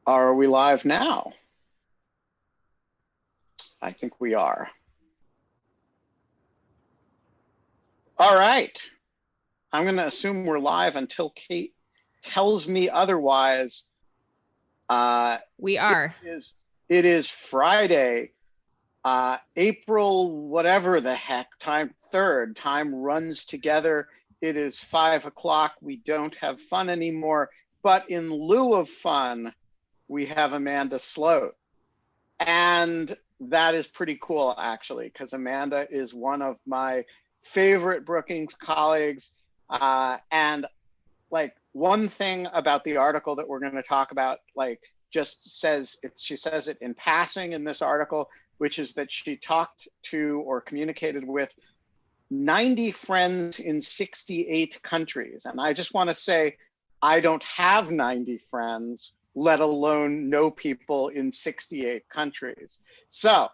Are we live now? I think we are. All right. I'm going to assume we're live until Kate tells me otherwise. We are. It is Friday, April, whatever the heck, time 3rd. Time runs together. It is 5 o'clock. We don't have fun anymore. But in lieu of fun, we have Amanda Sloat. And that is pretty cool, actually, because Amanda is one of my favorite Brookings colleagues. And like one thing about the article that we're going to talk about, like just says, she says it in passing in this article, which is that she talked to or communicated with 90 friends in 68 countries. And I just want to say, I don't have 90 friends, let alone know people in 68 countries. So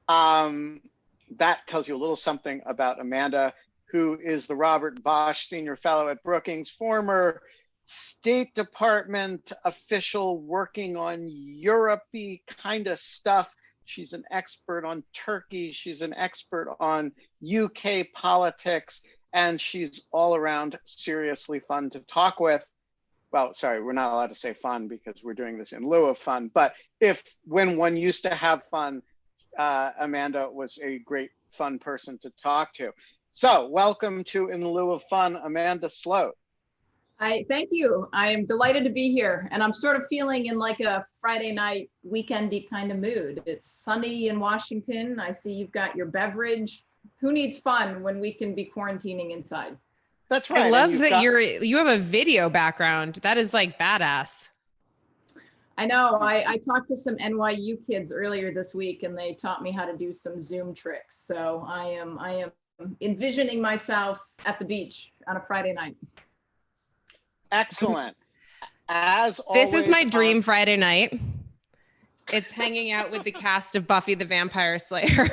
that tells you a little something about Amanda, who is the Robert Bosch Senior Fellow at Brookings, former State Department official working on Europe-y kind of stuff. She's an expert on Turkey. She's an expert on UK politics, and she's all around seriously fun to talk with. Well, sorry, we're not allowed to say fun because we're doing this in lieu of fun. But when one used to have fun, Amanda was a great fun person to talk to. So welcome to In Lieu of Fun, Amanda Sloat. Thank you. I am delighted to be here. And I'm sort of feeling in like a Friday night weekendy kind of mood. It's sunny in Washington. I see you've got your beverage. Who needs fun when we can be quarantining inside? That's right. I love that you have a video background. That is like badass. I know. I talked to some NYU kids earlier this week, and they taught me how to do some Zoom tricks. So I am envisioning myself at the beach on a Friday night. Excellent. As always, this is my dream Friday night. It's hanging out with the cast of Buffy the Vampire Slayer.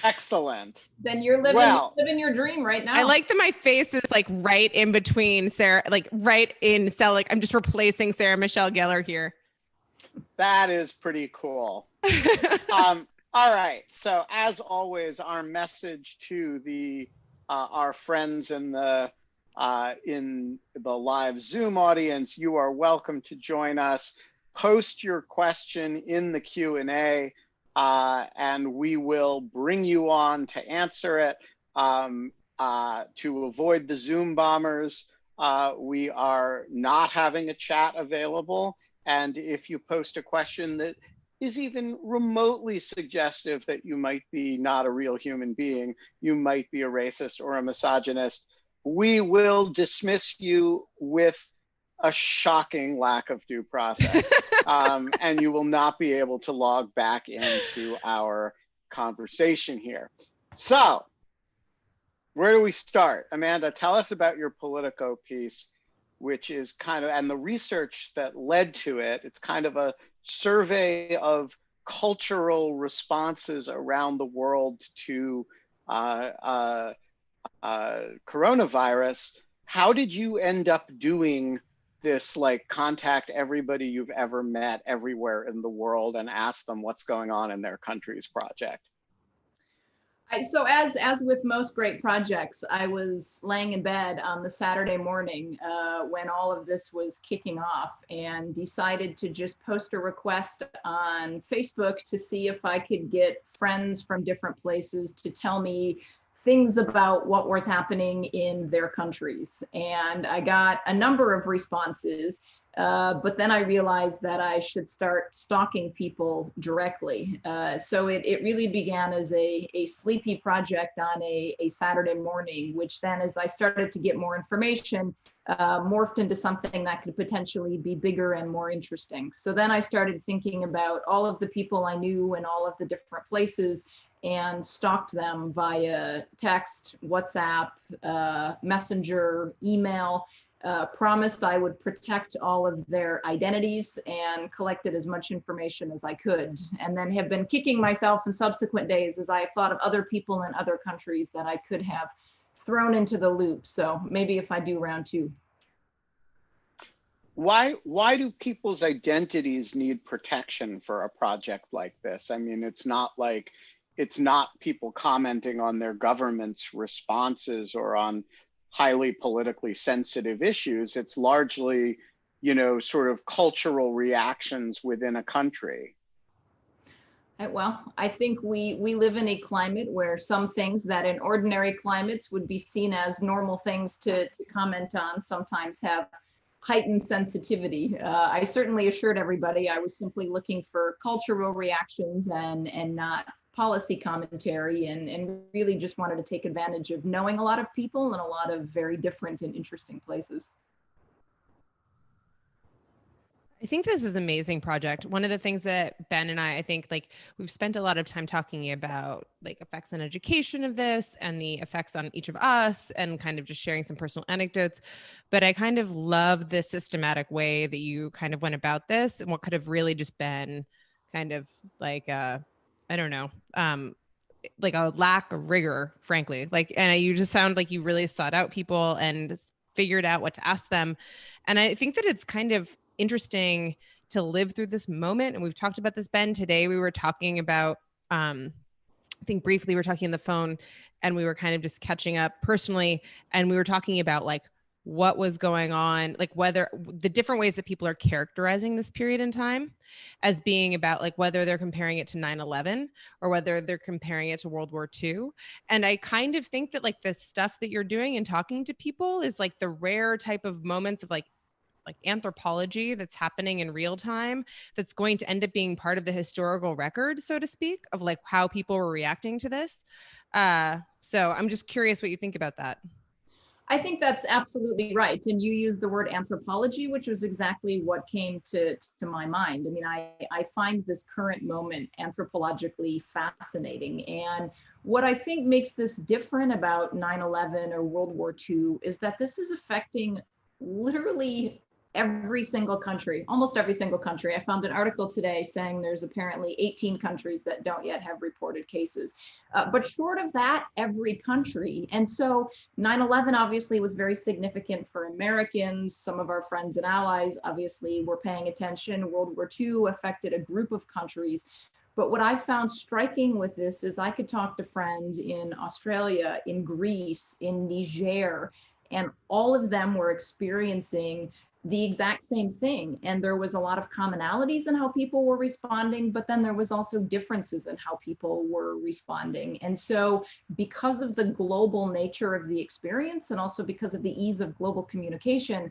Excellent. Then you're living your dream right now. I like that my face is like right in between Sarah, like right in cell. Like I'm just replacing Sarah Michelle Gellar here. That is pretty cool. All right. So as always, our message to our friends in the live Zoom audience: you are welcome to join us. Post your question in the Q&A. And we will bring you on to answer it. To avoid the Zoom bombers, we are not having a chat available. And if you post a question that is even remotely suggestive that you might be not a real human being, you might be a racist or a misogynist, we will dismiss you with a shocking lack of due process. And you will not be able to log back into our conversation here. So where do we start? Amanda, tell us about your Politico piece, which is and the research that led to it. It's kind of a survey of cultural responses around the world to coronavirus. How did you end up doing this, like, contact everybody you've ever met everywhere in the world and ask them what's going on in their country's project? So as with most great projects, I was laying in bed on the Saturday morning when all of this was kicking off, and decided to just post a request on Facebook to see if I could get friends from different places to tell me things about what was happening in their countries. And I got a number of responses, but then I realized that I should start stalking people directly. So it really began as a sleepy project on a Saturday morning, which then, as I started to get more information, morphed into something that could potentially be bigger and more interesting. So then I started thinking about all of the people I knew in all of the different places, and stalked them via text, WhatsApp, Messenger, email, promised I would protect all of their identities and collected as much information as I could, and then have been kicking myself in subsequent days as I have thought of other people in other countries that I could have thrown into the loop. So maybe if I do round two. why do people's identities need protection for a project like this? I mean, it's not people commenting on their government's responses or on highly politically sensitive issues. It's largely, sort of cultural reactions within a country. Well, I think we live in a climate where some things that in ordinary climates would be seen as normal things to comment on sometimes have heightened sensitivity. I certainly assured everybody I was simply looking for cultural reactions and not policy commentary, and really just wanted to take advantage of knowing a lot of people in a lot of very different and interesting places. I think this is an amazing project. One of the things that Ben and I think like we've spent a lot of time talking about like effects on education of this and the effects on each of us and kind of just sharing some personal anecdotes. But I kind of love the systematic way that you kind of went about this and what could have really just been kind of like, I don't know, like a lack of rigor, frankly. Like, and you just sound like you really sought out people and figured out what to ask them. And I think that it's kind of interesting to live through this moment. And we've talked about this, Ben. Today we were talking about, I think briefly we were talking on the phone and we were kind of just catching up personally. And we were talking about like what was going on, like whether the different ways that people are characterizing this period in time as being about like whether they're comparing it to 9/11 or whether they're comparing it to World War II. And I kind of think that like the stuff that you're doing and talking to people is like the rare type of moments of like anthropology that's happening in real time that's going to end up being part of the historical record, so to speak, of like how people were reacting to this. So I'm just curious what you think about that. I think that's absolutely right. And you used the word anthropology, which was exactly what came to my mind. I mean, I find this current moment anthropologically fascinating. And what I think makes this different about 9/11 or World War II is that this is affecting literally every single country, almost every single country. I found an article today saying there's apparently 18 countries that don't yet have reported cases. But short of that, every country. And so 9/11 obviously was very significant for Americans. Some of our friends and allies obviously were paying attention. World War II affected a group of countries. But what I found striking with this is I could talk to friends in Australia, in Greece, in Niger, and all of them were experiencing the exact same thing. And there was a lot of commonalities in how people were responding, but then there was also differences in how people were responding. And so because of the global nature of the experience and also because of the ease of global communication,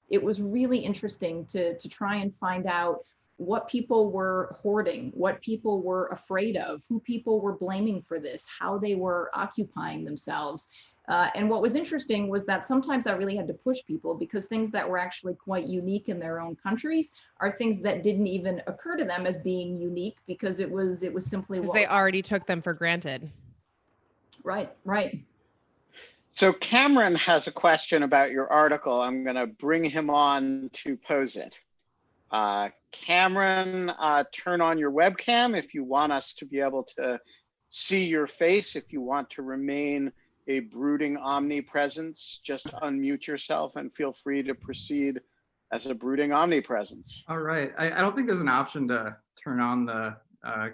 it was really interesting to try and find out what people were hoarding, what people were afraid of, who people were blaming for this, how they were occupying themselves. And what was interesting was that sometimes I really had to push people because things that were actually quite unique in their own countries are things that didn't even occur to them as being unique because it was simply because they already took them for granted. Right, right. So Cameron has a question about your article. I'm going to bring him on to pose it. Cameron, turn on your webcam if you want us to be able to see your face. If you want to remain a brooding omnipresence, just unmute yourself and feel free to proceed as a brooding omnipresence. All right. I don't think there's an option to turn on the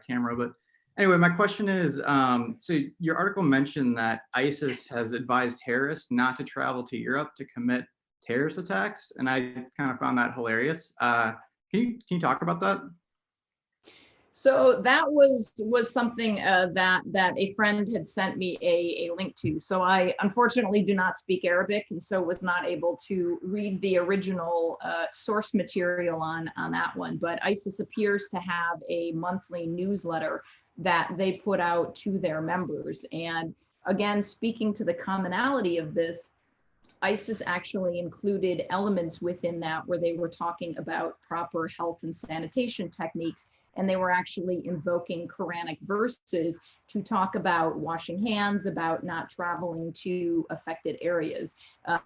camera, but anyway, my question is, so your article mentioned that ISIS has advised terrorists not to travel to Europe to commit terrorist attacks, and I kind of found that hilarious. Can you talk about that? So that was something that a friend had sent me a link to. So I unfortunately do not speak Arabic, and so was not able to read the original source material on that one. But ISIS appears to have a monthly newsletter that they put out to their members. And again, speaking to the commonality of this, ISIS actually included elements within that where they were talking about proper health and sanitation techniques. And they were actually invoking Quranic verses to talk about washing hands, about not traveling to affected areas.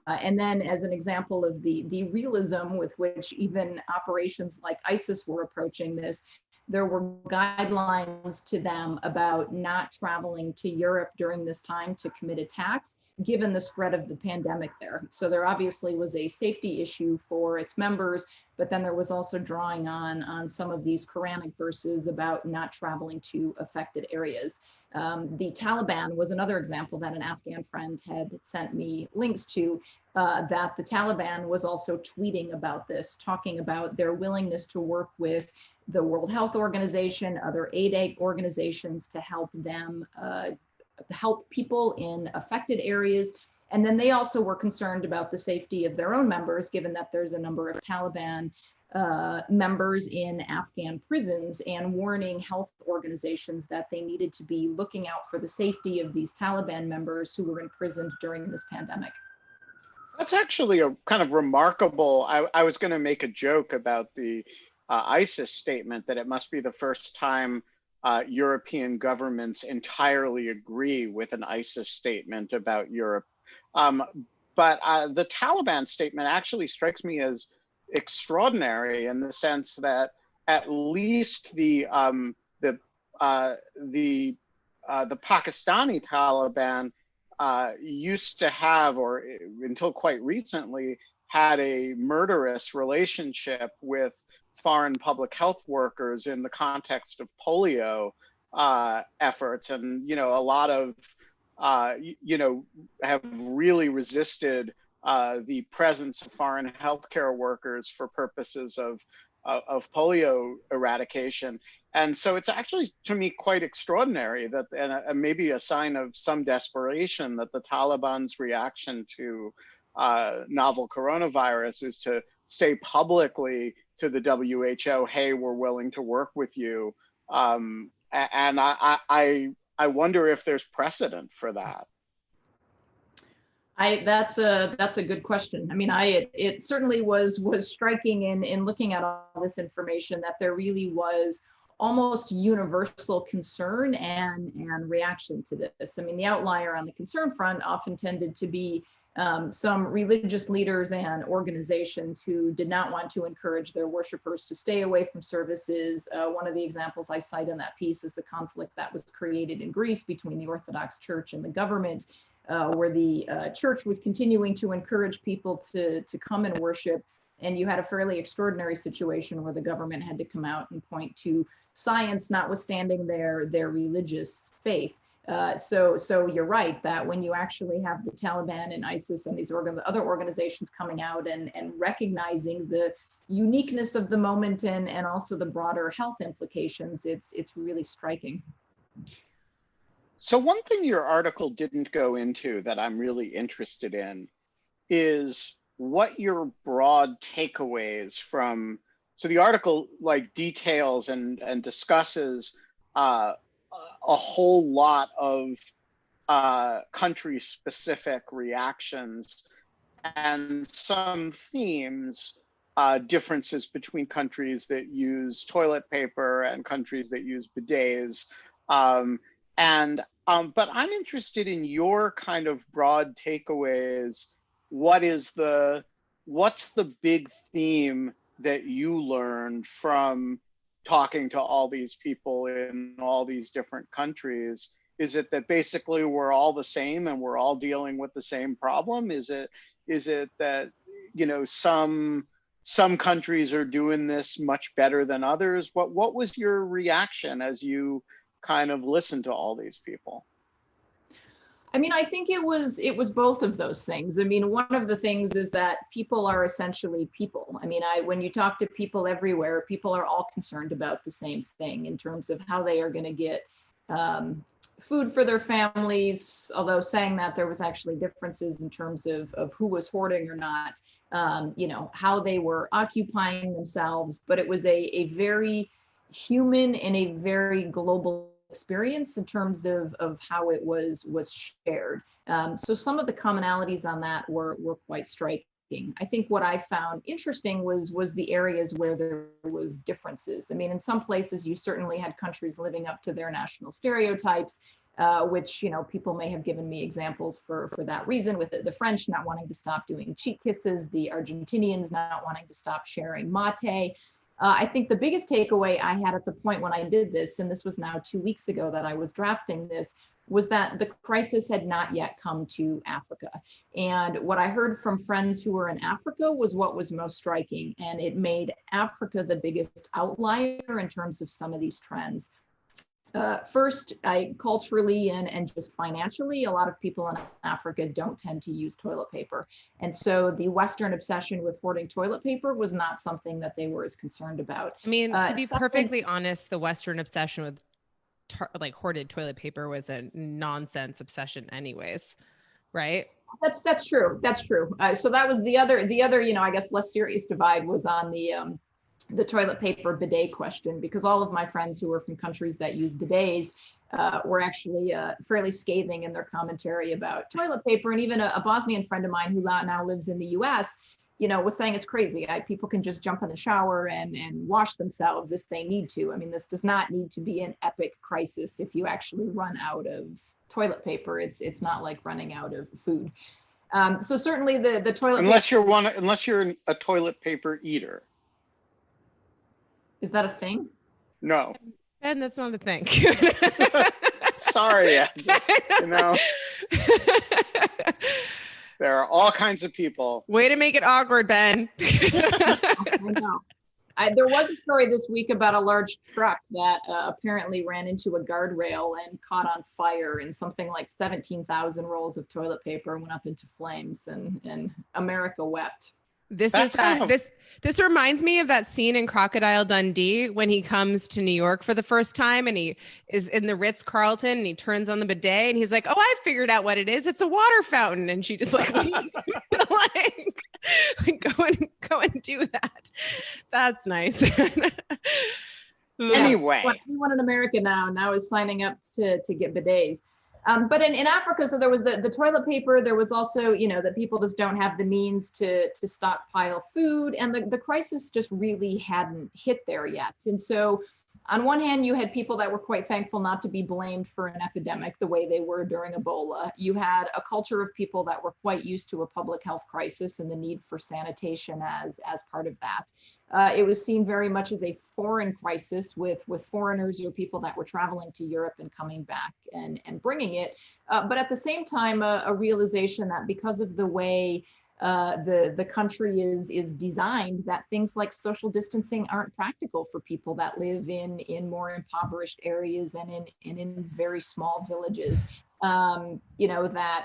And then as an example of the realism with which even operations like ISIS were approaching this, there were guidelines to them about not traveling to Europe during this time to commit attacks, given the spread of the pandemic there. So there obviously was a safety issue for its members, but then there was also drawing on some of these Quranic verses about not traveling to affected areas. The Taliban was another example that an Afghan friend had sent me links to, that the Taliban was also tweeting about this, talking about their willingness to work with the World Health Organization, other aid organizations to help them help people in affected areas. And then they also were concerned about the safety of their own members, given that there's a number of Taliban members in Afghan prisons, and warning health organizations that they needed to be looking out for the safety of these Taliban members who were imprisoned during this pandemic. That's actually a kind of remarkable, I was going to make a joke about the ISIS statement, that it must be the first time European governments entirely agree with an ISIS statement about Europe. But the Taliban statement actually strikes me as extraordinary in the sense that at least the Pakistani Taliban used to have, or until quite recently, had a murderous relationship with foreign public health workers in the context of polio efforts, and a lot of have really resisted the presence of foreign healthcare workers for purposes of polio eradication. And so it's actually, to me, quite extraordinary that, and maybe a sign of some desperation, that the Taliban's reaction to novel coronavirus is to say publicly to the WHO, hey, we're willing to work with you. And I wonder if there's precedent for that. That's a good question. I mean, it certainly was striking in looking at all this information that there really was almost universal concern and reaction to this. I mean, the outlier on the concern front often tended to be some religious leaders and organizations who did not want to encourage their worshipers to stay away from services. One of the examples I cite in that piece is the conflict that was created in Greece between the Orthodox Church and the government, where the church was continuing to encourage people to come and worship. And you had a fairly extraordinary situation where the government had to come out and point to science, notwithstanding their religious faith. So you're right that when you actually have the Taliban and ISIS and these other organizations coming out and recognizing the uniqueness of the moment and also the broader health implications, it's really striking. So one thing your article didn't go into that I'm really interested in is what your broad takeaways from, so the article like details and discusses a whole lot of country specific reactions and some themes, differences between countries that use toilet paper and countries that use bidets. But I'm interested in your kind of broad takeaways. What's the big theme that you learned from talking to all these people in all these different countries? Is it that basically we're all the same and we're all dealing with the same problem? Is it that, some countries are doing this much better than others? What was your reaction as you kind of listened to all these people? I mean, I think it was both of those things. I mean, one of the things is that people are essentially people. I mean, when you talk to people everywhere, people are all concerned about the same thing in terms of how they are going to get food for their families, although saying that there was actually differences in terms of who was hoarding or not, how they were occupying themselves. But it was a very human and a very global experience in terms of how it was shared. So some of the commonalities on that were quite striking. I think what I found interesting was the areas where there was differences. I mean, in some places you certainly had countries living up to their national stereotypes, which people may have given me examples for that reason, with the French not wanting to stop doing cheek kisses, the Argentinians not wanting to stop sharing mate. I think the biggest takeaway I had at the point when I did this, and this was now 2 weeks ago that I was drafting this, was that the crisis had not yet come to Africa. And what I heard from friends who were in Africa was what was most striking. And it made Africa the biggest outlier in terms of some of these trends. First, culturally and just financially, a lot of people in Africa don't tend to use toilet paper. And so the Western obsession with hoarding toilet paper was not something that they were as concerned about. I mean, to be perfectly honest, the Western obsession with like hoarded toilet paper was a nonsense obsession anyways, right? That's true. That's true. So that was the other, I guess less serious divide was on the toilet paper bidet question, because all of my friends who were from countries that use bidets were actually fairly scathing in their commentary about toilet paper. And even a Bosnian friend of mine who now lives in the US, was saying it's crazy. People can just jump in the shower and wash themselves if they need to. I mean, this does not need to be an epic crisis if you actually run out of toilet paper. It's not like running out of food. So certainly the toilet unless you're a toilet paper eater. Is that a thing? No. And that's not a thing. Sorry, there are all kinds of people. Way to make it awkward, Ben. I know. There was a story this week about a large truck that apparently ran into a guardrail and caught on fire, and something like 17,000 rolls of toilet paper went up into flames, and America wept. This reminds me of that scene in Crocodile Dundee when he comes to New York for the first time and he is in the Ritz-Carlton and he turns on the bidet and he's like, "Oh, I figured out what it is. It's a water fountain." And she just like leaves him to like go and do that. That's nice. Anyway, everyone in America now is signing up to get bidets. But in Africa, so there was the toilet paper. There was also, that people just don't have the means to stockpile food. And the crisis just really hadn't hit there yet. And so on one hand, you had people that were quite thankful not to be blamed for an epidemic the way they were during Ebola. You had a culture of people that were quite used to a public health crisis and the need for sanitation as part of that. It was seen very much as a foreign crisis with foreigners or people that were traveling to Europe and coming back and bringing it. But at the same time, a realization that because of the way the country is designed, that things like social distancing aren't practical for people that live in more impoverished areas and in very small villages. That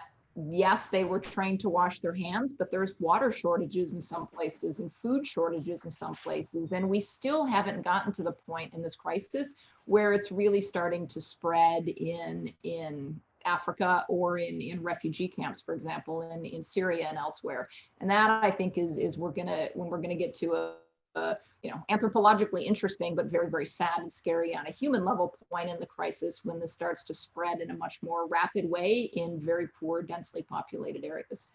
yes, they were trained to wash their hands, but there's water shortages in some places and food shortages in some places. And we still haven't gotten to the point in this crisis where it's really starting to spread in Africa or in refugee camps, for example, in Syria and elsewhere. And that I think is when we're gonna get to a anthropologically interesting, but very, very sad and scary on a human level point in the crisis when this starts to spread in a much more rapid way in very poor, densely populated areas.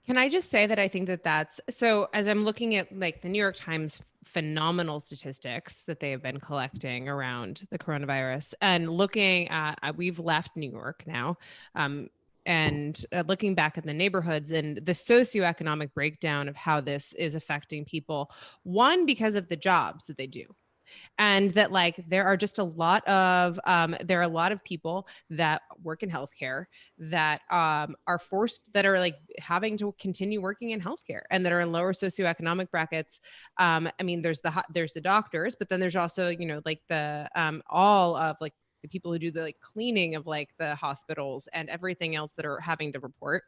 Can I just say that I think that's so, as I'm looking at like the New York Times phenomenal statistics that they have been collecting around the coronavirus and looking at, we've left New York now, and looking back at the neighborhoods and the socioeconomic breakdown of how this is affecting people, one, because of the jobs that they do. And that like there are just a lot of people that work in healthcare that are forced, that are like having to continue working in healthcare and that are in lower socioeconomic brackets. I mean, there's the doctors, but then there's also like the all of like the people who do the like cleaning of like the hospitals and everything else that are having to report.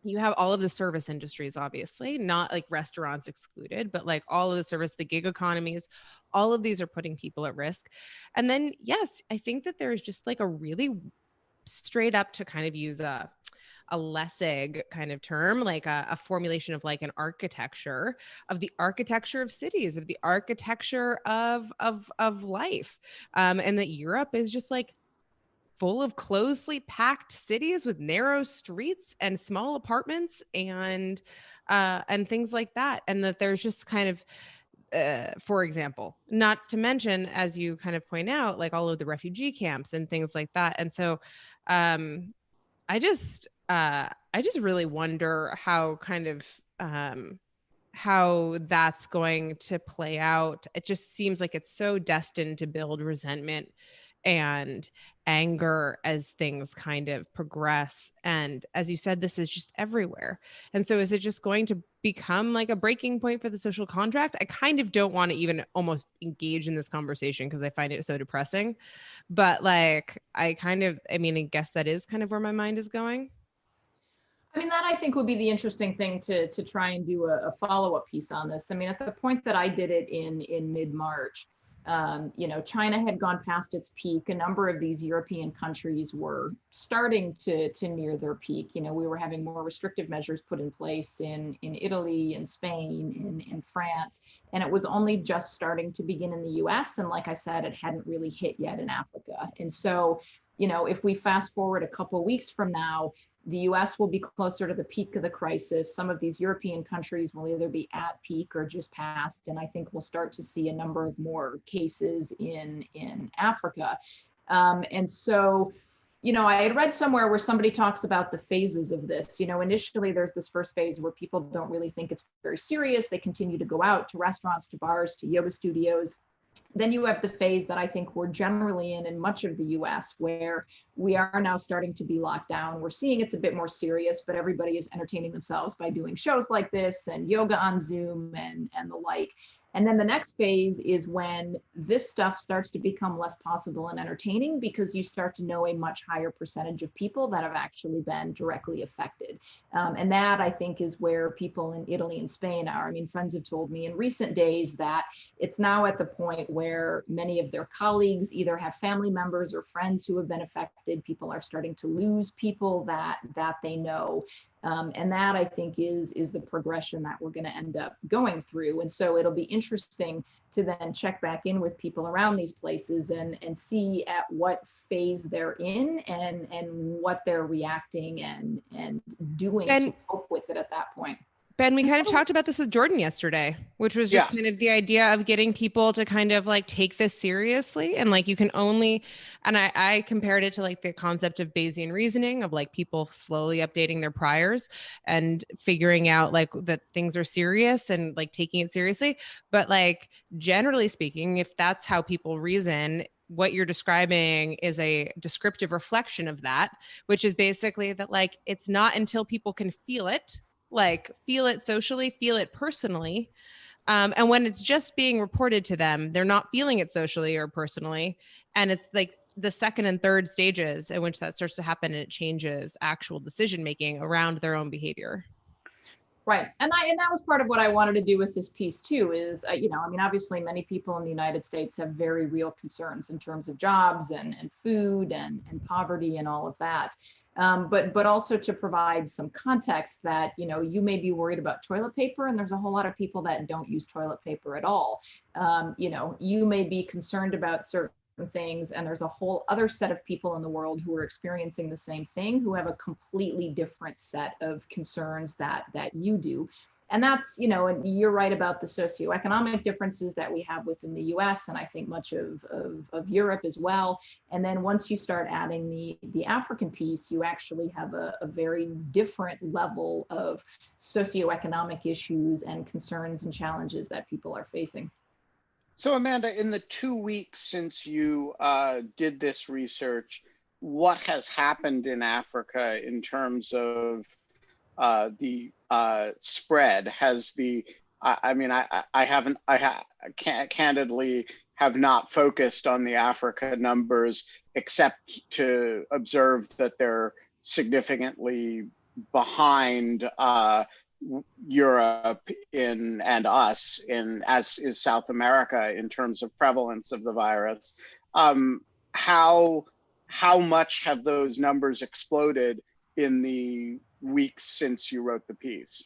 You have all of the service industries, obviously, not like restaurants excluded, but like all of the service, the gig economies, all of these are putting people at risk. And then, yes, I think that there's just like a really straight up, to kind of use a Lessig kind of term, like a formulation of like an architecture of the architecture of cities, of the architecture of life. And that Europe is just like full of closely packed cities with narrow streets and small apartments and things like that. And that there's just kind of, for example, not to mention, as you kind of point out, like all of the refugee camps and things like that. And so I just really wonder how kind of how that's going to play out. It just seems like it's so destined to build resentment and anger as things kind of progress. And as you said, this is just everywhere. And so is it just going to become like a breaking point for the social contract? I kind of don't want to even almost engage in this conversation because I find it so depressing. But like, I mean, I guess that is kind of where my mind is going. I mean, that I think would be the interesting thing to try and do a follow-up piece on this. I mean, at the point that I did it in mid-March, China had gone past its peak. A number of these European countries were starting to near their peak. We were having more restrictive measures put in place in Italy, in Spain, in France, and it was only just starting to begin in the US. And like I said, it hadn't really hit yet in Africa. And so, if we fast forward a couple of weeks from now, the US will be closer to the peak of the crisis. Some of these European countries will either be at peak or just past. And I think we'll start to see a number of more cases in Africa. And so, I had read somewhere where somebody talks about the phases of this. Initially there's this first phase where people don't really think it's very serious. They continue to go out to restaurants, to bars, to yoga studios. Then you have the phase that I think we're generally in much of the US, where we are now starting to be locked down. We're seeing it's a bit more serious, but everybody is entertaining themselves by doing shows like this and yoga on Zoom and the like. And then the next phase is when this stuff starts to become less possible and entertaining because you start to know a much higher percentage of people that have actually been directly affected. And that I think is where people in Italy and Spain are. I mean, friends have told me in recent days that it's now at the point where many of their colleagues either have family members or friends who have been affected. People are starting to lose people that they know. And that I think is the progression that we're going to end up going through. And so it'll be interesting to then check back in with people around these places and see at what phase they're in and what they're reacting and doing to cope with it at that point. Ben, we kind of talked about this with Jordan yesterday, which was just kind of the idea of getting people to kind of like take this seriously. And like, you can only, and I compared it to like the concept of Bayesian reasoning of like people slowly updating their priors and figuring out like that things are serious and like taking it seriously. But like, generally speaking, if that's how people reason, what you're describing is a descriptive reflection of that, which is basically that like, it's not until people can feel it socially, feel it personally. And when it's just being reported to them, they're not feeling it socially or personally. And it's like the second and third stages in which that starts to happen and it changes actual decision-making around their own behavior. Right. And that was part of what I wanted to do with this piece too, is, obviously many people in the United States have very real concerns in terms of jobs and food and poverty and all of that. But also to provide some context that, you may be worried about toilet paper and there's a whole lot of people that don't use toilet paper at all. You may be concerned about certain things and there's a whole other set of people in the world who are experiencing the same thing, who have a completely different set of concerns that you do. And that's, and you're right about the socioeconomic differences that we have within the US and I think much of Europe as well. And then once you start adding the African piece, you actually have a very different level of socioeconomic issues and concerns and challenges that people are facing. So Amanda, in the 2 weeks since you did this research, what has happened in Africa in terms of the spread? Has the, candidly have not focused on the Africa numbers except to observe that they're significantly behind Europe and us as is South America in terms of prevalence of the virus. How much have those numbers exploded in the weeks since you wrote the piece?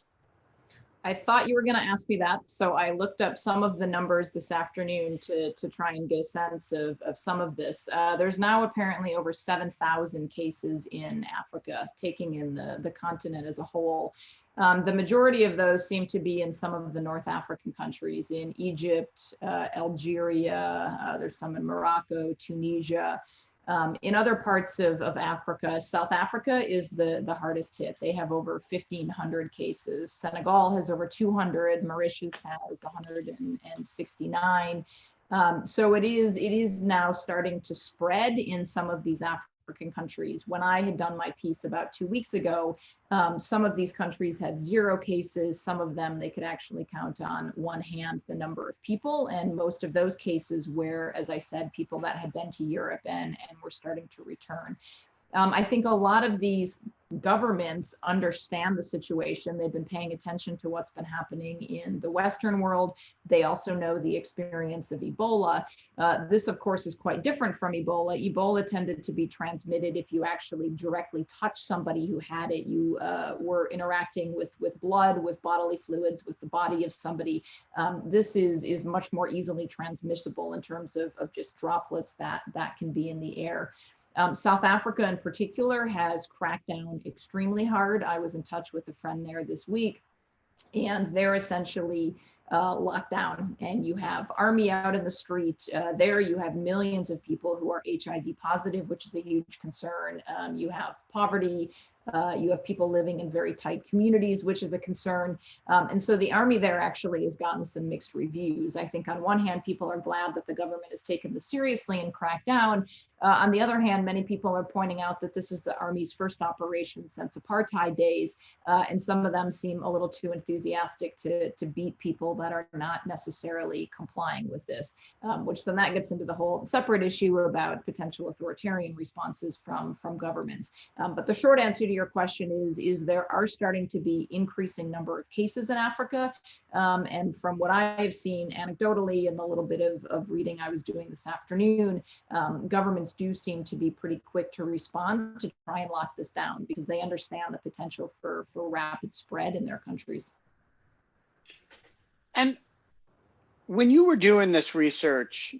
I thought you were going to ask me that, so I looked up some of the numbers this afternoon to try and get a sense of some of this. There's now apparently over 7,000 cases in Africa, taking in the continent as a whole. The majority of those seem to be in some of the North African countries, in Egypt, Algeria, there's some in Morocco, Tunisia. In other parts of Africa, South Africa is the hardest hit. They have over 1,500 cases. Senegal has over 200. Mauritius has 169. So it is now starting to spread in some of these African countries. When I had done my piece about 2 weeks ago, some of these countries had 0 cases. Some of them, they could actually count on one hand the number of people. And most of those cases were, as I said, people that had been to Europe and were starting to return. I think a lot of these governments understand the situation. They've been paying attention to what's been happening in the Western world. They also know the experience of Ebola. This, of course, is quite different from Ebola. Ebola tended to be transmitted if you actually directly touched somebody who had it. You were interacting with blood, with bodily fluids, with the body of somebody. This is much more easily transmissible in terms of just droplets that can be in the air. South Africa in particular has cracked down extremely hard. I was in touch with a friend there this week, and they're essentially locked down, and you have army out in the street. There you have millions of people who are HIV positive, which is a huge concern. You have poverty. You have people living in very tight communities, which is a concern. And so the army there actually has gotten some mixed reviews. I think on one hand, people are glad that the government has taken this seriously and cracked down. On the other hand, many people are pointing out that this is the Army's first operation since apartheid days, and some of them seem a little too enthusiastic to beat people that are not necessarily complying with this, which then that gets into the whole separate issue about potential authoritarian responses from governments. But the short answer to your question is there are starting to be increasing number of cases in Africa, and from what I've seen anecdotally and the little bit of reading I was doing this afternoon, governments do seem to be pretty quick to respond to try and lock this down because they understand the potential for rapid spread in their countries. And when you were doing this research,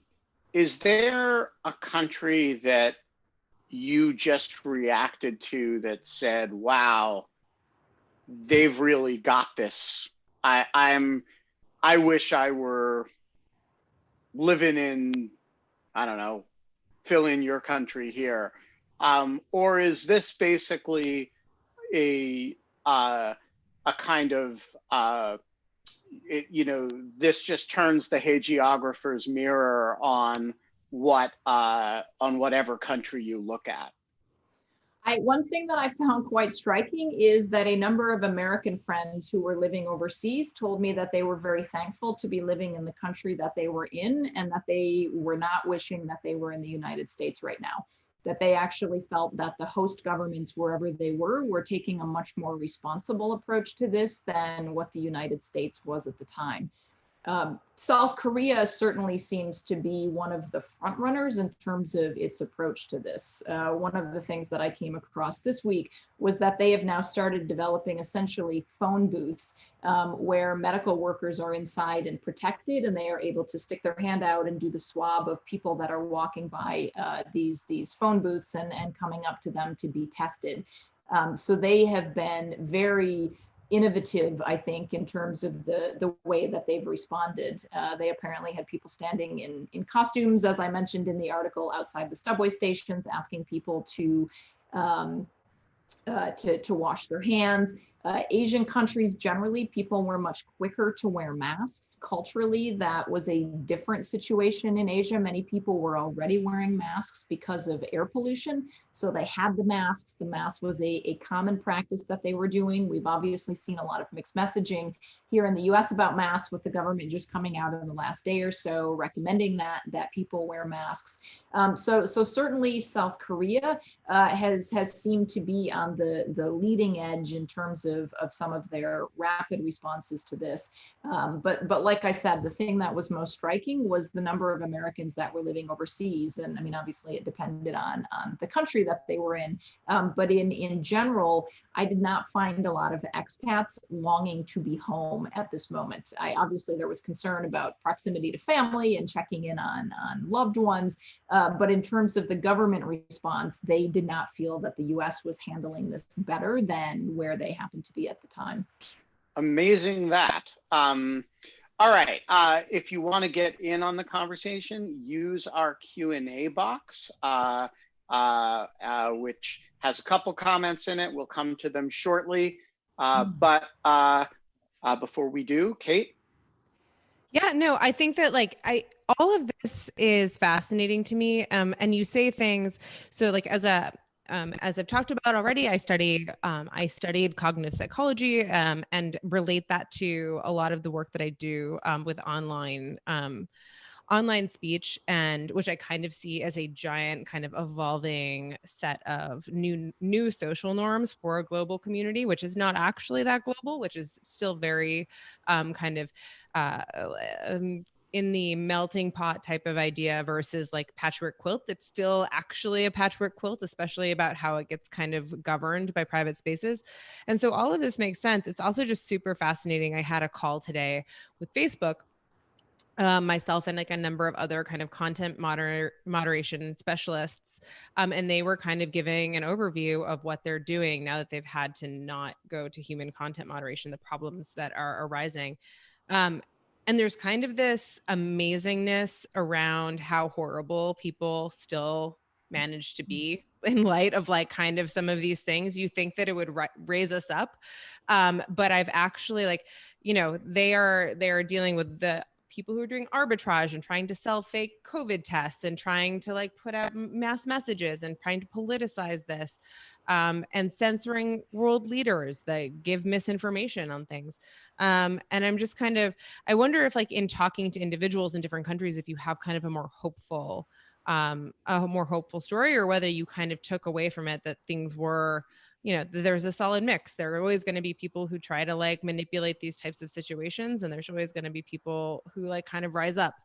is there a country that you just reacted to that said, wow, they've really got this? I wish I were living in, I don't know, fill in your country here, or is this basically a kind of this just turns the hagiographer's mirror on whatever country you look at? One thing that I found quite striking is that a number of American friends who were living overseas told me that they were very thankful to be living in the country that they were in, and that they were not wishing that they were in the United States right now. That they actually felt that the host governments, wherever they were taking a much more responsible approach to this than what the United States was at the time. South Korea certainly seems to be one of the front runners in terms of its approach to this. One of the things that I came across this week was that they have now started developing essentially phone booths where medical workers are inside and protected, and they are able to stick their hand out and do the swab of people that are walking by these phone booths and coming up to them to be tested. So they have been very innovative, I think, in terms of the way that they've responded. They apparently had people standing in costumes, as I mentioned in the article, outside the subway stations, asking people to wash their hands. Asian countries, generally, people were much quicker to wear masks. Culturally, that was a different situation in Asia. Many people were already wearing masks because of air pollution. So they had the masks. The mask was a common practice that they were doing. We've obviously seen a lot of mixed messaging here in the US about masks, with the government just coming out in the last day or so recommending that people wear masks. So certainly South Korea has seemed to be on the leading edge in terms of some of their rapid responses to this. But like I said, the thing that was most striking was the number of Americans that were living overseas. And I mean, obviously it depended on the country that they were in. But in general, I did not find a lot of expats longing to be home at this moment. Obviously there was concern about proximity to family and checking in on loved ones. But in terms of the government response, they did not feel that the US was handling this better than where they happened to be at the time. Amazing that. All right, if you want to get in on the conversation, use our Q&A box, which has a couple comments in it. We'll come to them shortly. But before we do, Kate? Yeah, no, I think that all of this is fascinating to me. And you say things, so like as I've talked about already, I studied cognitive psychology, and relate that to a lot of the work that I do with online speech, and which I kind of see as a giant kind of evolving set of new social norms for a global community, which is not actually that global, which is still very kind of uh, um, in the melting pot type of idea versus like patchwork quilt. That's still actually a patchwork quilt, especially about how it gets kind of governed by private spaces. And so all of this makes sense. It's also just super fascinating. I had a call today with Facebook, myself and like a number of other kind of content moderation specialists. And they were kind of giving an overview of what they're doing now that they've had to not go to human content moderation, the problems that are arising. Um, and there's kind of this amazingness around how horrible people still manage to be in light of like kind of some of these things. You think that it would raise us up. But I've actually they are dealing with the people who are doing arbitrage and trying to sell fake COVID tests and trying to like put out mass messages and trying to politicize this, and censoring world leaders that give misinformation on things. And I'm just kind of, I wonder if like in talking to individuals in different countries, if you have kind of a more hopeful story, or whether you kind of took away from it that things were, there's a solid mix. There are always going to be people who try to like manipulate these types of situations, and there's always going to be people who like kind of rise up.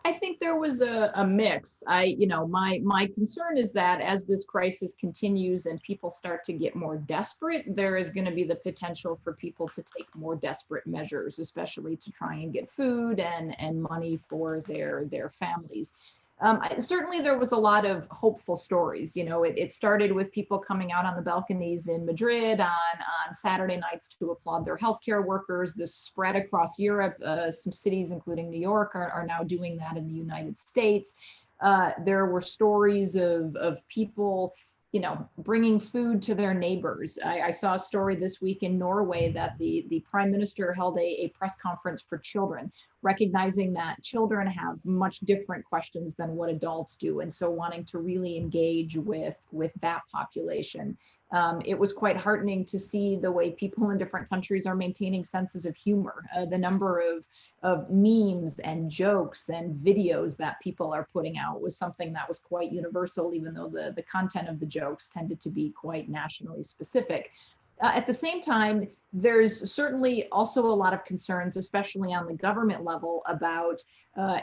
I think there was a mix. My concern is that as this crisis continues and people start to get more desperate, there is going to be the potential for people to take more desperate measures, especially to try and get food and money for their families. Certainly there was a lot of hopeful stories. It started with people coming out on the balconies in Madrid on Saturday nights to applaud their healthcare workers. This spread across Europe. Some cities, including New York, are now doing that in the United States. There were stories of people bringing food to their neighbors. I saw a story this week in Norway that the prime minister held a press conference for children, recognizing that children have much different questions than what adults do. And so wanting to really engage with that population. It was quite heartening to see the way people in different countries are maintaining senses of humor. The number of memes and jokes and videos that people are putting out was something that was quite universal, even though the content of the jokes tended to be quite nationally specific. At the same time, there's certainly also a lot of concerns, especially on the government level, about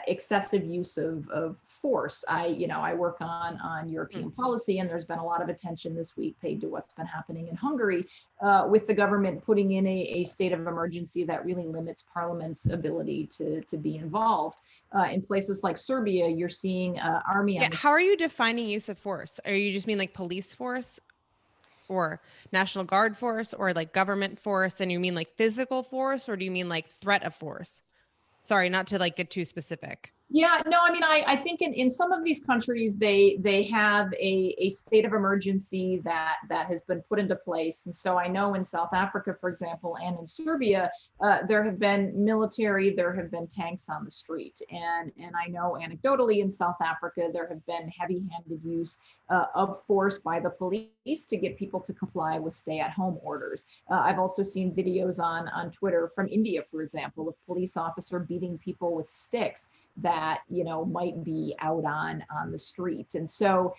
excessive use of force. I work on European policy, and there's been a lot of attention this week paid to what's been happening in Hungary, with the government putting in a state of emergency that really limits Parliament's ability to be involved. In places like Serbia, you're seeing army. Yeah. How are you defining use of force? Are you just mean like police force, or National Guard force, or like government force? And you mean like physical force, or do you mean like threat of force? Sorry, not to like get too specific. Yeah, no, I mean, I think in some of these countries, they have a state of emergency that has been put into place. And so I know in South Africa, for example, and in Serbia, there have been military, there have been tanks on the street. And I know anecdotally in South Africa, there have been heavy-handed use of force by the police to get people to comply with stay-at-home orders. I've also seen videos on Twitter from India, for example, of police officer beating people with sticks that might be out on the street. And so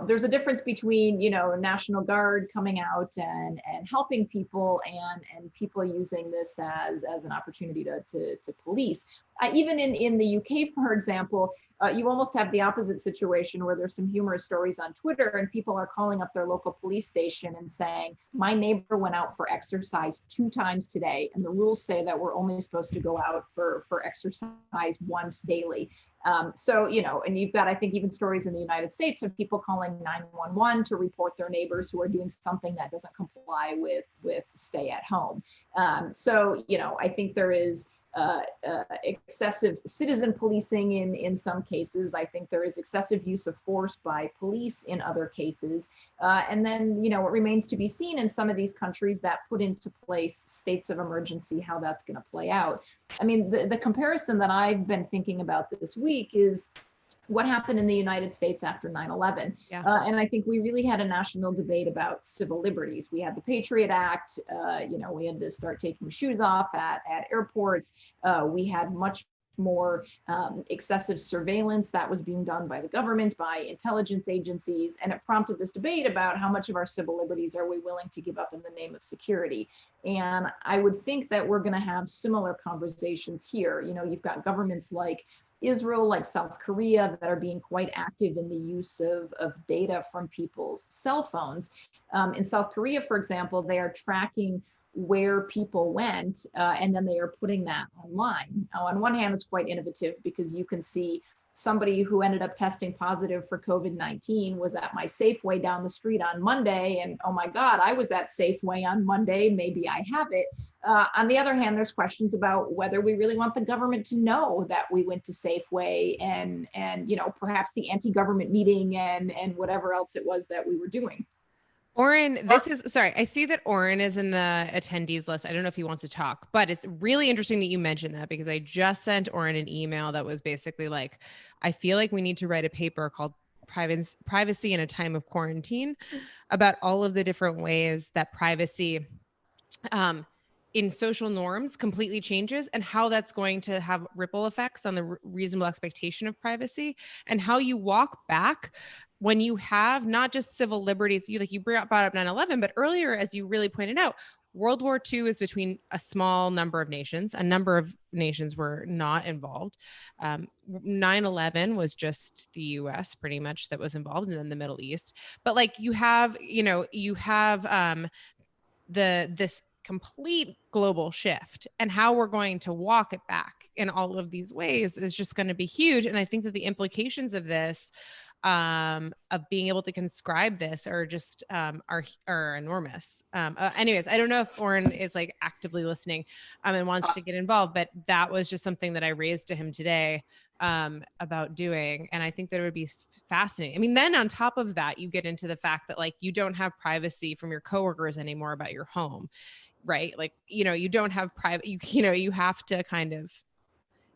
there's a difference between National Guard coming out and helping people and people using this as an opportunity to police. Even in the UK, for example, you almost have the opposite situation where there's some humorous stories on Twitter and people are calling up their local police station and saying, my neighbor went out for exercise 2 times today, and the rules say that we're only supposed to go out for exercise once daily. And you've got, I think, even stories in the United States of people calling 911 to report their neighbors who are doing something that doesn't comply with stay at home. I think there is excessive citizen policing in some cases. I think there is excessive use of force by police in other cases. And then, you know, it remains to be seen in some of these countries that put into place states of emergency, how that's going to play out. I mean, the comparison that I've been thinking about this week is what happened in the United States after 9/11. Yeah. And I think we really had a national debate about civil liberties. We had the Patriot Act, you know, we had to start taking shoes off at airports. We had much more excessive surveillance that was being done by the government, by intelligence agencies. And it prompted this debate about how much of our civil liberties are we willing to give up in the name of security. And I would think that we're going to have similar conversations here. You know, you've got governments like Israel, like South Korea, that are being quite active in the use of data from people's cell phones. In South Korea, for example, they are tracking where people went, and then they are putting that online. Now, on one hand, it's quite innovative because you can see somebody who ended up testing positive for COVID-19 was at my Safeway down the street on Monday, and oh my God, I was at Safeway on Monday, maybe I have it. On the other hand, there's questions about whether we really want the government to know that we went to Safeway and you know, perhaps the anti-government meeting and whatever else it was that we were doing. Oren, sorry, I see that Oren is in the attendees list. I don't know if he wants to talk, but it's really interesting that you mentioned that because I just sent Oren an email that was basically like, I feel like we need to write a paper called Privacy in a Time of Quarantine about all of the different ways that privacy in social norms completely changes and how that's going to have ripple effects on the reasonable expectation of privacy and how you walk back when you have not just civil liberties, you brought up 9/11, but earlier, as you really pointed out, World War II is between a small number of nations. A number of nations were not involved. 9/11 was just the US pretty much that was involved, and then the Middle East. But like you have this complete global shift, and how we're going to walk it back in all of these ways is just going to be huge. And I think that the implications of this, of being able to conscribe this are just are enormous. Anyways, I don't know if Oren is like actively listening and wants to get involved, but that was just something that I raised to him today about doing. And I think that it would be fascinating. I mean, then on top of that, you get into the fact that like you don't have privacy from your coworkers anymore about your home, right? Like, you know, you don't have private, you have to kind of,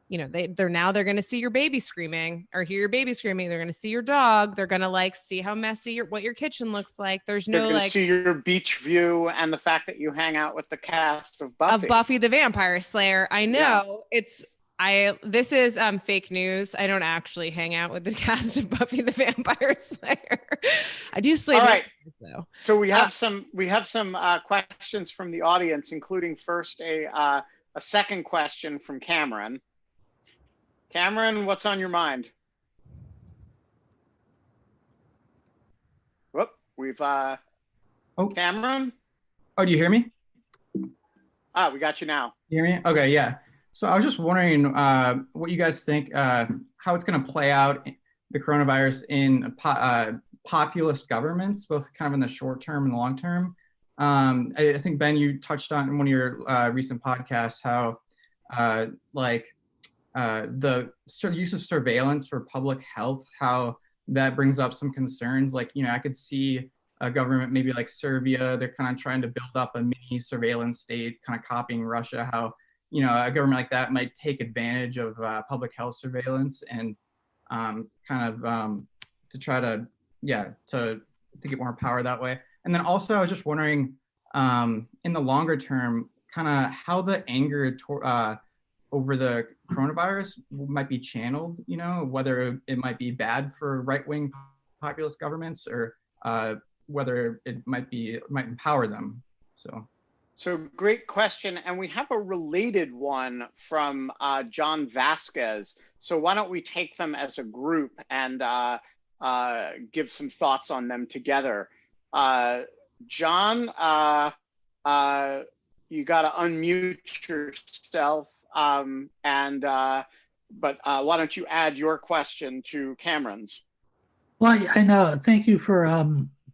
you know, they're going to see your baby screaming or hear your baby screaming. They're going to see your dog. They're going to like see how messy what your kitchen looks like. There's no like see your beach view and the fact that you hang out with the cast of Buffy the Vampire Slayer. I know this is fake news. I don't actually hang out with the cast of Buffy the Vampire Slayer. I do slay. All right. Though. So we have some questions from the audience, including first a second question from Cameron. Cameron, what's on your mind? Whoop, we've Cameron? Oh, do you hear me? We got you now. You hear me? Okay, yeah. So I was just wondering what you guys think, how it's going to play out, the coronavirus in populist governments, both kind of in the short term and the long term. I think, Ben, you touched on in one of your recent podcasts how the use of surveillance for public health, how that brings up some concerns. Like, you know, I could see a government maybe like Serbia, they're kind of trying to build up a mini surveillance state, kind of copying Russia, how, you know, a government like that might take advantage of public health surveillance and to try to get more power that way. And then also I was just wondering, in the longer term, kind of how the anger over the coronavirus might be channeled, you know, whether it might be bad for right-wing populist governments or whether it might empower them. So great question. And we have a related one from John Vasquez. So why don't we take them as a group and give some thoughts on them together. John, you got to unmute yourself. But why don't you add your question to Cameron's? Well, I know. Thank you for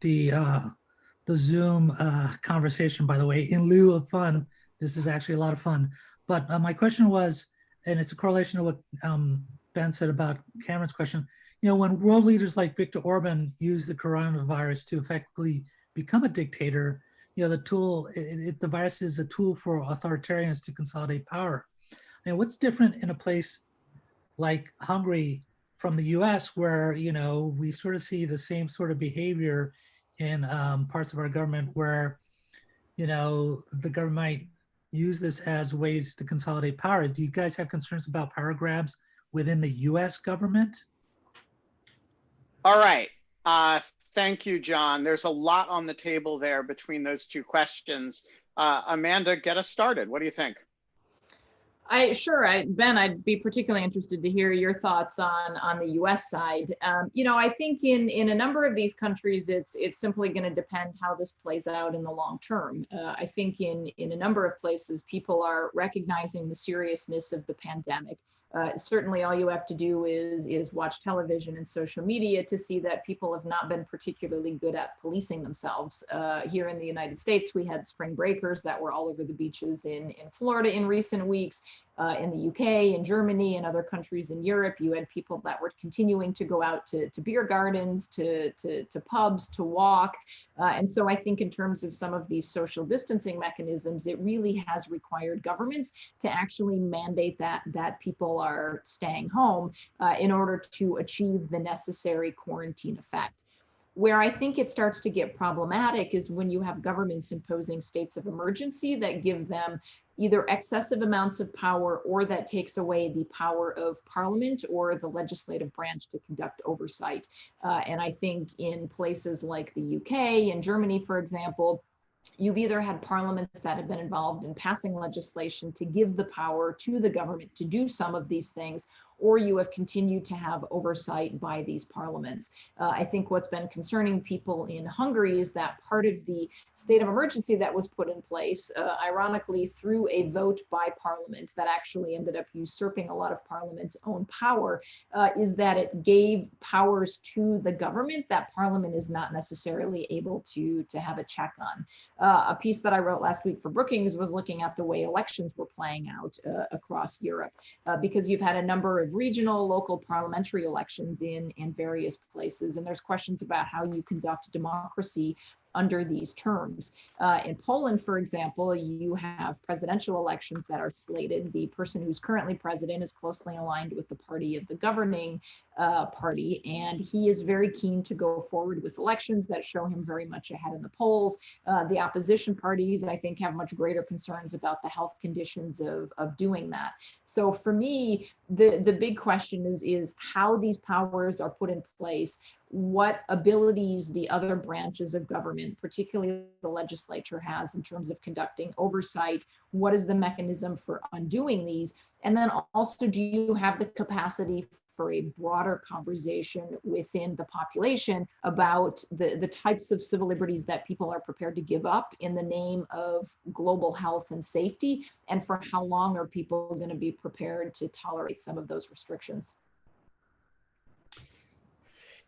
the Zoom conversation, by the way. In lieu of fun, this is actually a lot of fun. But my question was, and it's a correlation to what Ben said about Cameron's question. You know, when world leaders like Viktor Orban use the coronavirus to effectively become a dictator, you know, the tool, the virus is a tool for authoritarians to consolidate power. I mean, what's different in a place like Hungary from the US, where, you know, we sort of see the same sort of behavior in parts of our government where, you know, the government might use this as ways to consolidate power. Do you guys have concerns about power grabs within the US government? All right. Thank you, John. There's a lot on the table there between those two questions. Amanda, get us started. What do you think? Ben, I'd be particularly interested to hear your thoughts on the U.S. side. You know, I think in a number of these countries, it's simply going to depend how this plays out in the long term. I think in a number of places, people are recognizing the seriousness of the pandemic. Certainly, all you have to do is watch television and social media to see that people have not been particularly good at policing themselves. Here in the United States, we had spring breakers that were all over the beaches in Florida in recent weeks. In the UK, in Germany, and other countries in Europe, you had people that were continuing to go out to beer gardens, to pubs, to walk. And so I think in terms of some of these social distancing mechanisms, it really has required governments to actually mandate that people are staying home in order to achieve the necessary quarantine effect. Where I think it starts to get problematic is when you have governments imposing states of emergency that give them either excessive amounts of power or that takes away the power of parliament or the legislative branch to conduct oversight. And I think in places like the UK and Germany, for example, you've either had parliaments that have been involved in passing legislation to give the power to the government to do some of these things, or you have continued to have oversight by these parliaments. I think what's been concerning people in Hungary is that part of the state of emergency that was put in place, ironically through a vote by parliament that actually ended up usurping a lot of parliament's own power, is that it gave powers to the government that parliament is not necessarily able to have a check on. A piece that I wrote last week for Brookings was looking at the way elections were playing out across Europe, because you've had a number of regional, local parliamentary elections in various places. And there's questions about how you conduct democracy under these terms. In Poland, for example, you have presidential elections that are slated. The person who's currently president is closely aligned with the party of the governing party, and he is very keen to go forward with elections that show him very much ahead in the polls. The opposition parties, I think, have much greater concerns about the health conditions of doing that. So for me, the big question is how these powers are put in place, what abilities the other branches of government, particularly the legislature, has in terms of conducting oversight. What is the mechanism for undoing these? And then also, do you have the capacity for a broader conversation within the population about the types of civil liberties that people are prepared to give up in the name of global health and safety? And for how long are people going to be prepared to tolerate some of those restrictions?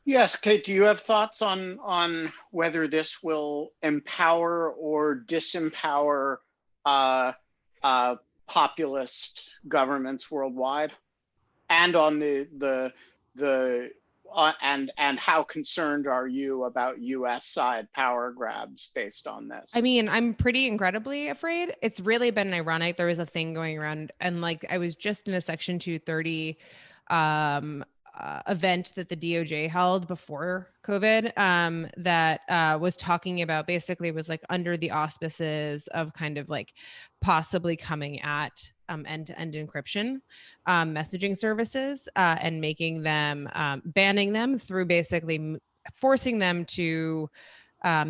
Yes, Kate, do you have thoughts on whether this will empower or disempower populist governments worldwide, and on and how concerned are you about U.S. side power grabs based on this? I mean, I'm pretty incredibly afraid. It's really been ironic. There was a thing going around, and like I was just in a Section 230 event that the DOJ held before COVID that was talking about, basically was like under the auspices of kind of like possibly coming at end-to-end encryption messaging services and making them, banning them through basically forcing them to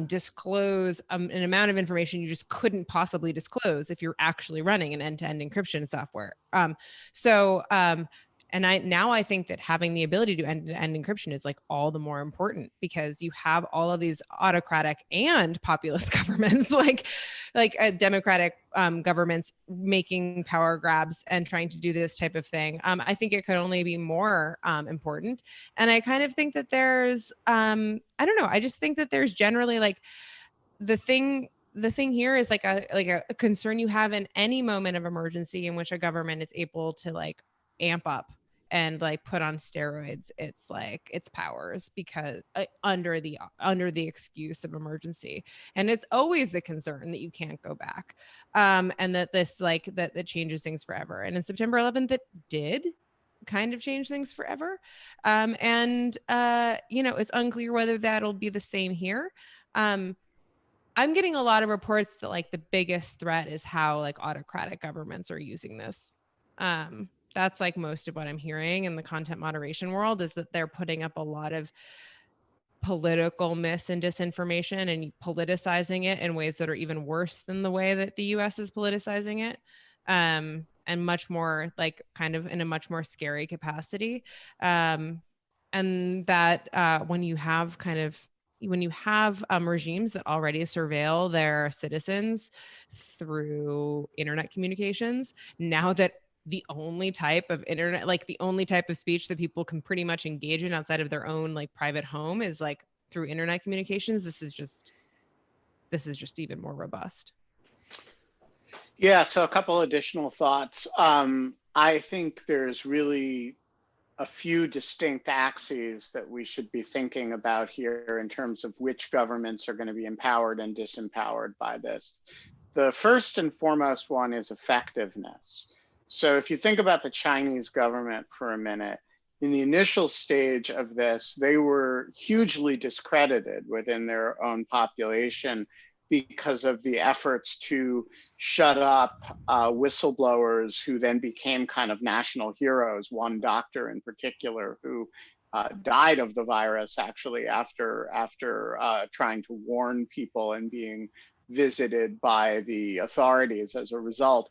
disclose an amount of information you just couldn't possibly disclose if you're actually running an end-to-end encryption software. And I think that having the ability to end-to-end encryption is like all the more important, because you have all of these autocratic and populist governments, like democratic governments making power grabs and trying to do this type of thing. I think it could only be more important. And I kind of think that there's, I don't know, I just think that there's generally like the thing the thing here is like a concern you have in any moment of emergency in which a government is able to like amp up and like put on steroids it's like its powers because under the excuse of emergency, and it's always the concern that you can't go back, and that this like that changes things forever. And in September 11th it did kind of change things forever, and it's unclear whether that'll be the same here. I'm getting a lot of reports that like the biggest threat is how like autocratic governments are using this. That's like most of what I'm hearing in the content moderation world, is that they're putting up a lot of political mis and disinformation and politicizing it in ways that are even worse than the way that the US is politicizing it. And much more like kind of in a much more scary capacity. And that when you have regimes that already surveil their citizens through internet communications, now that the only type of internet, like the only type of speech that people can pretty much engage in outside of their own like private home is like through internet communications, this is just even more robust. Yeah, so a couple additional thoughts. I think there's really a few distinct axes that we should be thinking about here in terms of which governments are going to be empowered and disempowered by this. The first and foremost one is effectiveness. So if you think about the Chinese government for a minute, in the initial stage of this, they were hugely discredited within their own population because of the efforts to shut up whistleblowers who then became kind of national heroes. One doctor in particular who died of the virus actually after trying to warn people and being visited by the authorities as a result.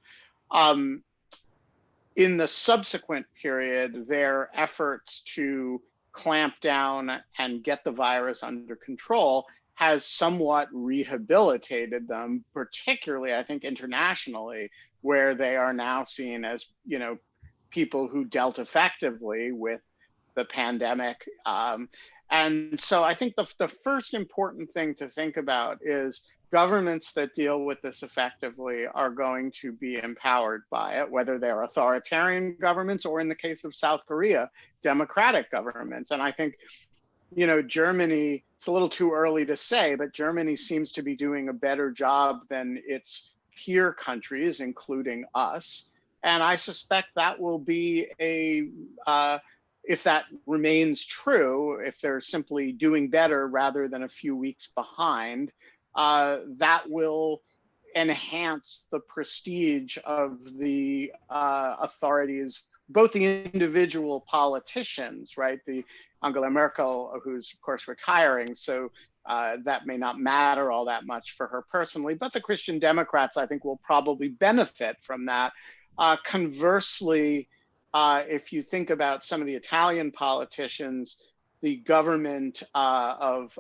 In the subsequent period, their efforts to clamp down and get the virus under control has somewhat rehabilitated them, particularly, I think, internationally, where they are now seen as, people who dealt effectively with the pandemic. And so I think the first important thing to think about is governments that deal with this effectively are going to be empowered by it, whether they're authoritarian governments or, in the case of South Korea, democratic governments. And I think, Germany, it's a little too early to say, but Germany seems to be doing a better job than its peer countries, including us. And I suspect that will be if that remains true, if they're simply doing better rather than a few weeks behind, that will enhance the prestige of the authorities, both the individual politicians, right? The Angela Merkel, who's of course retiring, so that may not matter all that much for her personally, but the Christian Democrats, I think, will probably benefit from that. Conversely, if you think about some of the Italian politicians, the government of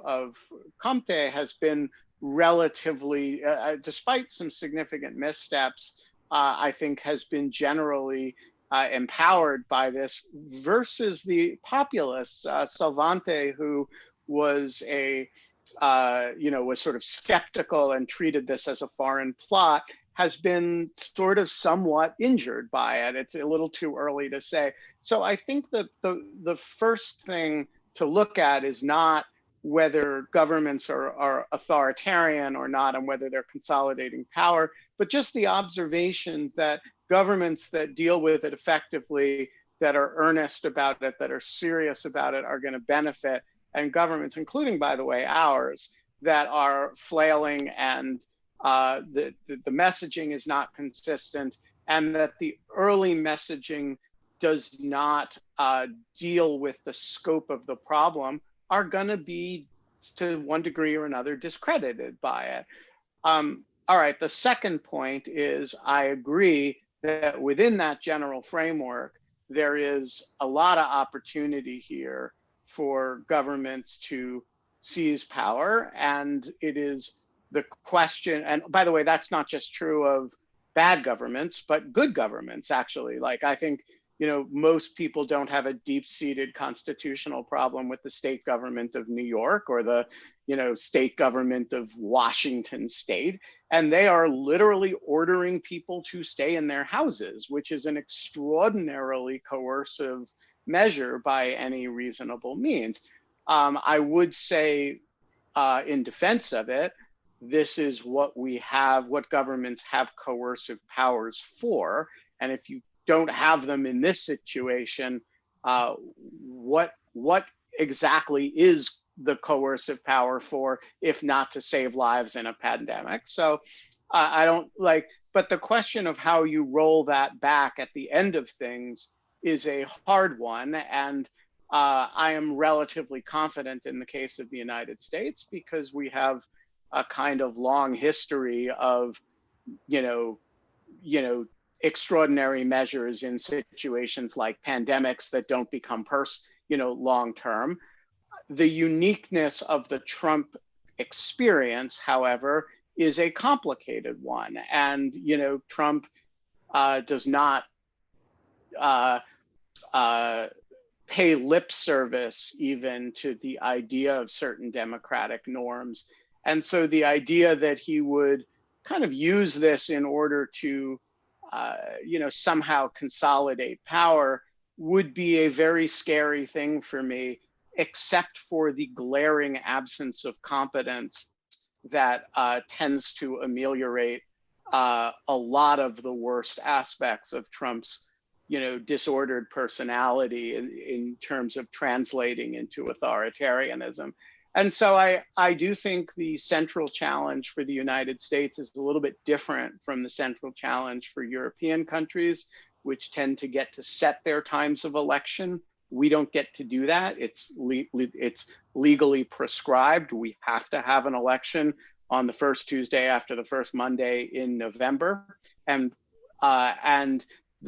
Conte has been relatively, despite some significant missteps, I think has been generally empowered by this, versus the populists, Salvante, who was was sort of skeptical and treated this as a foreign plot, has been sort of somewhat injured by it. It's a little too early to say. So I think that the first thing to look at is not whether governments are authoritarian or not, and whether they're consolidating power, but just the observation that governments that deal with it effectively, that are earnest about it, that are serious about it, are going to benefit. And governments, including, by the way, ours, that are flailing and the messaging is not consistent, and that the early messaging does not deal with the scope of the problem, are going to be, to one degree or another, discredited by it. All right, the second point is, I agree that within that general framework, there is a lot of opportunity here for governments to seize power. And it is the question, and by the way, that's not just true of bad governments, but good governments, actually. Like, I think most people don't have a deep-seated constitutional problem with the state government of New York or the, state government of Washington state. And they are literally ordering people to stay in their houses, which is an extraordinarily coercive measure by any reasonable means. I would say, in defense of it, this is what we have, what governments have coercive powers for. And if you don't have them in this situation, what exactly is the coercive power for, if not to save lives in a pandemic? So I don't but the question of how you roll that back at the end of things is a hard one. And I am relatively confident in the case of the United States because we have a kind of long history of, extraordinary measures in situations like pandemics that don't become long term. The uniqueness of the Trump experience, however, is a complicated one. And, Trump does not pay lip service even to the idea of certain democratic norms. And so the idea that he would kind of use this in order to, somehow consolidate power would be a very scary thing for me, except for the glaring absence of competence that tends to ameliorate a lot of the worst aspects of Trump's, disordered personality in terms of translating into authoritarianism. And so I do think the central challenge for the United States is a little bit different from the central challenge for European countries, which tend to get to set their times of election. We don't get to do that. It's legally prescribed. We have to have an election on the first Tuesday after the first Monday in November.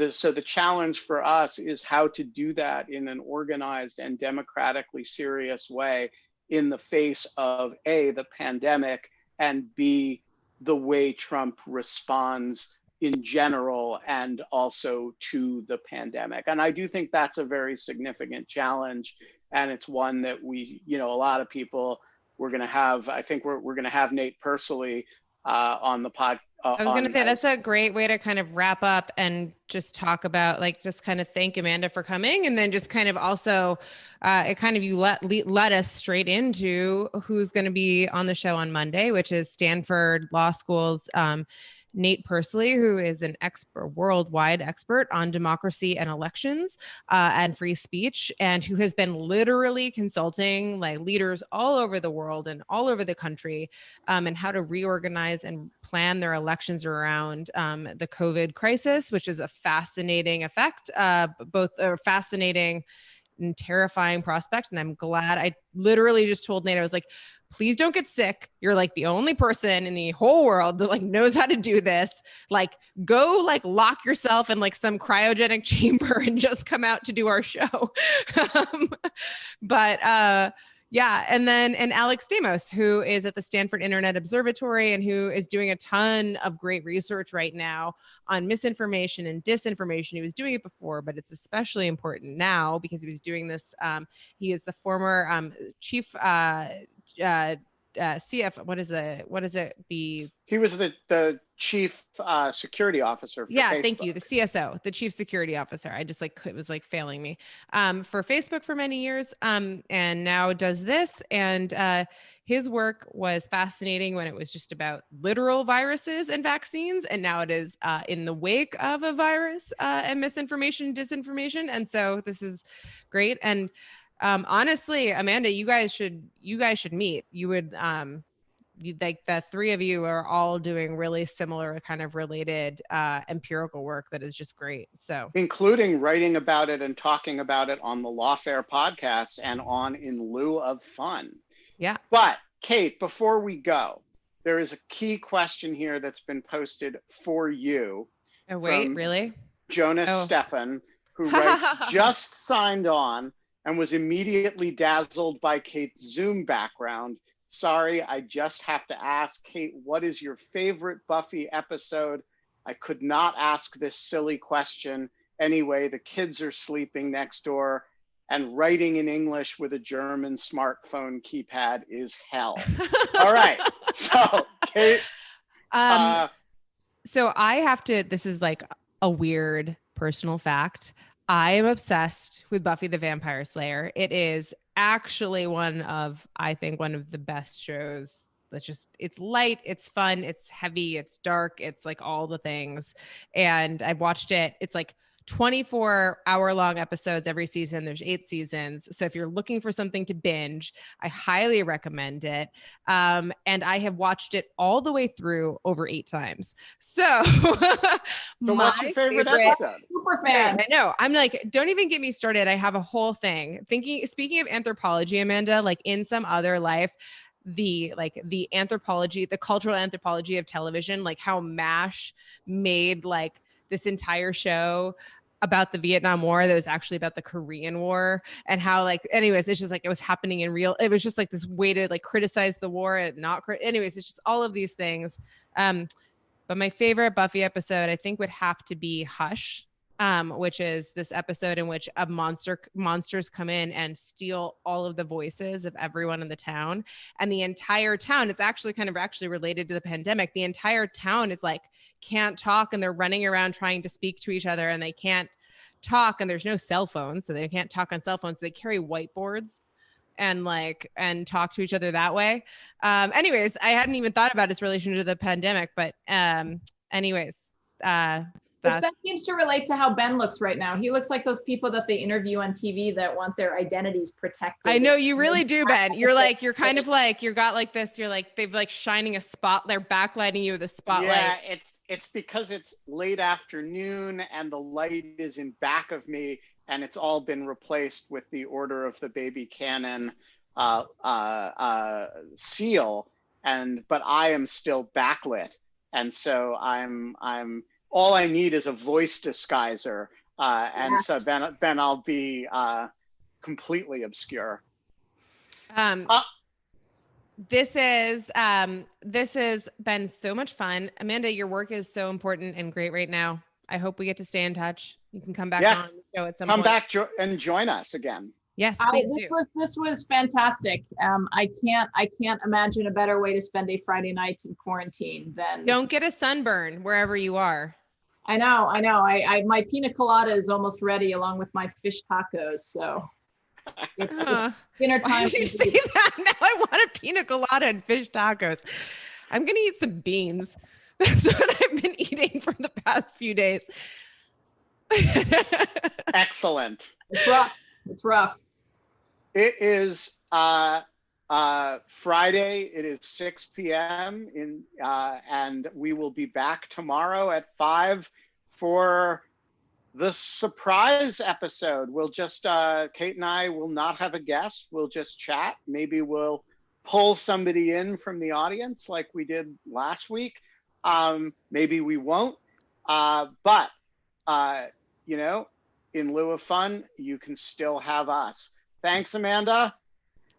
So the challenge for us is how to do that in an organized and democratically serious way in the face of A, the pandemic, and B, the way Trump responds in general and also to the pandemic. And I do think that's a very significant challenge. And it's one that we, a lot of people, we're going to have, I think we're going to have Nate Persily on the pod. I was going to say, that's a great way to kind of wrap up and just talk about, just kind of thank Amanda for coming. And then just kind of also, you let us straight into who's going to be on the show on Monday, which is Stanford Law School's Nate Persily, who is an worldwide expert on democracy and elections and free speech, and who has been literally consulting leaders all over the world and all over the country and how to reorganize and plan their elections around the COVID crisis, which is a fascinating fascinating and terrifying prospect. And I'm glad I literally just told Nate, I was like, please don't get sick. You're the only person in the whole world that knows how to do this. Go lock yourself in some cryogenic chamber and just come out to do our show. Yeah. And Alex Stamos, who is at the Stanford Internet Observatory and who is doing a ton of great research right now on misinformation and disinformation. He was doing it before, but it's especially important now because he was doing this. He is the former chief CF. What is it? He was the chief security officer for Facebook. Thank you. The CSO, the chief security officer. I just it was failing me for Facebook for many years. And now does this. And his work was fascinating when it was just about literal viruses and vaccines. And now it is in the wake of a virus and misinformation, disinformation. And so this is great. And honestly, Amanda, you guys should meet. You would, the three of you are all doing really similar kind of related empirical work that is just great. So including writing about it and talking about it on the Lawfare podcast and on In Lieu of Fun. Yeah. But Kate, before we go, there is a key question here that's been posted for you. Oh, wait, really? Jonas Stefan, who writes, just signed on and was immediately dazzled by Kate's Zoom background. Sorry, I just have to ask, Kate, what is your favorite Buffy episode? I could not ask this silly question anyway. The kids are sleeping next door, and writing in English with a German smartphone keypad is hell. All right. So, Kate, so I have to, this is like a weird personal fact. I am obsessed with Buffy the Vampire Slayer. It is actually I think one of the best shows. It's light, it's fun, it's heavy, it's dark, it's like all the things. And I've watched it. It's like 24-hour-long episodes every season. There's 8 seasons. So if you're looking for something to binge, I highly recommend it. And I have watched it all the way through over 8 times. So, what's your favorite episode? Super fan. I know. I'm like, don't even get me started. I have a whole thing. Speaking of anthropology, Amanda, like in some other life, the anthropology, the cultural anthropology of television, like how MASH made like this entire show about the Vietnam War that was actually about the Korean War, and how like, anyways, it's just like, it was happening in real, it was just like this way to like criticize the war and anyways, it's just all of these things. But my favorite Buffy episode, I think, would have to be Hush, which is this episode in which monsters come in and steal all of the voices of everyone in the town. And the entire town, it's actually kind of related to the pandemic. The entire town is like, can't talk, and they're running around trying to speak to each other, and they can't talk, and there's no cell phones, so they can't talk on cell phones. So they carry whiteboards and talk to each other that way. Anyways, I hadn't even thought about its relation to the pandemic, but anyways, which that seems to relate to how Ben looks right now. He looks like those people that they interview on TV that want their identities protected. I know you really do, Ben. You're kind of like, you're got like this, you're like, they've like shining a spot, they're backlighting you with a spotlight. Yeah, it's because it's late afternoon and the light is in back of me, and it's all been replaced with the Order of the Baby Cannon seal, but I am still backlit, and so I'm all I need is a voice disguiser, and yes. So then I'll be completely obscure. This has been so much fun. Amanda, your work is so important and great right now. I hope we get to stay in touch. You can come back on the show at some point. Come back and join us again. Yes, please This was fantastic. I can't imagine a better way to spend a Friday night in quarantine than. Don't get a sunburn wherever you are. I know. I my pina colada is almost ready along with my fish tacos. So it's dinner time. Why did you say that? Now I want a pina colada and fish tacos. I'm going to eat some beans. That's what I've been eating for the past few days. Excellent. It's rough. It is Friday. It is 6 p.m. And we will be back tomorrow at 5 for the surprise episode. We'll just, Kate and I will not have a guest. We'll just chat. Maybe we'll pull somebody in from the audience like we did last week. Maybe we won't. But in lieu of fun, you can still have us. Thanks, Amanda.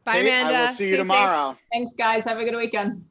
Bye, Kate, Amanda. I will see you tomorrow. Thanks, guys. Have a good weekend.